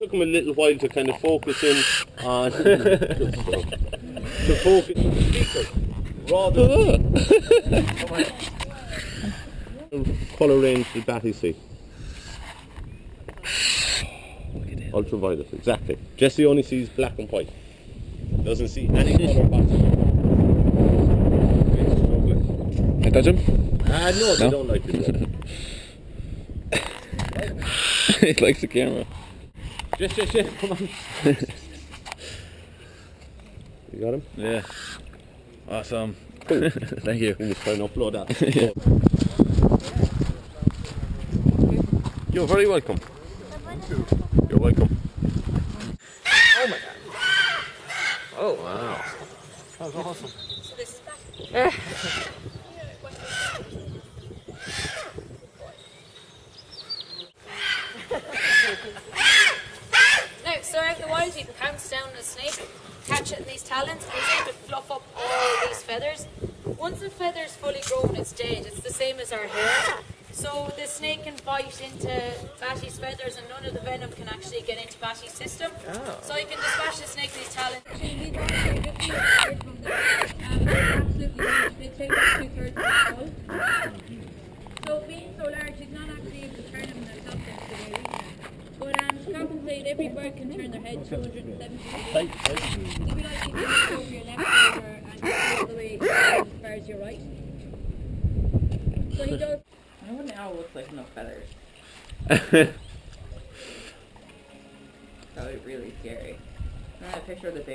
Took him a little while to kind of focus in on good stuff. To focus on the speaker rather than colour range did Batty see? Ultraviolet, exactly. Jesse only sees black and white. Doesn't see any colour patterns. I touch him? No, they don't like it. It likes the camera. Yes, come on. You got him? Yeah. Awesome. Cool. Thank you. I'm just trying to upload that. Yeah. You're very welcome. You're welcome. Oh my god. Oh wow. That was awesome. So this is back. Now, so out in the wild you can pounce down on a snake, catch it in these talons, and he's able to fluff up all these feathers. Once the feather's fully grown, it's dead. It's the same as our hair. So the snake can bite into Batty's feathers and none of the venom can actually get into Batty's system. Oh. So you can just bash the snake in these talons. So being so large, he's not actually able to turn them in their top end the way we can. But to compensate, every bird can turn their head 270 degrees. It'd be like if you look over your left shoulder and go all the way as far as your right. So he does. I wonder what an owl looks like with no feathers. Probably really scary. I have a picture of the bear.